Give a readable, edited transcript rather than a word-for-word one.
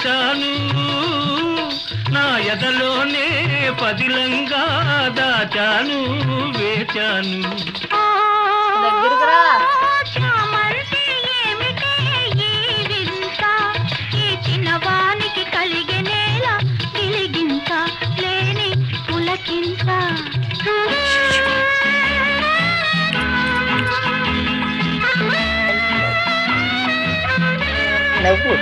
దాచాను నా ఎదలోనే పదిలంగా దాచాను వేచాను చిన్నవానికి కలిగెనేల గిలిగింత లేని పులకింత నవ్వు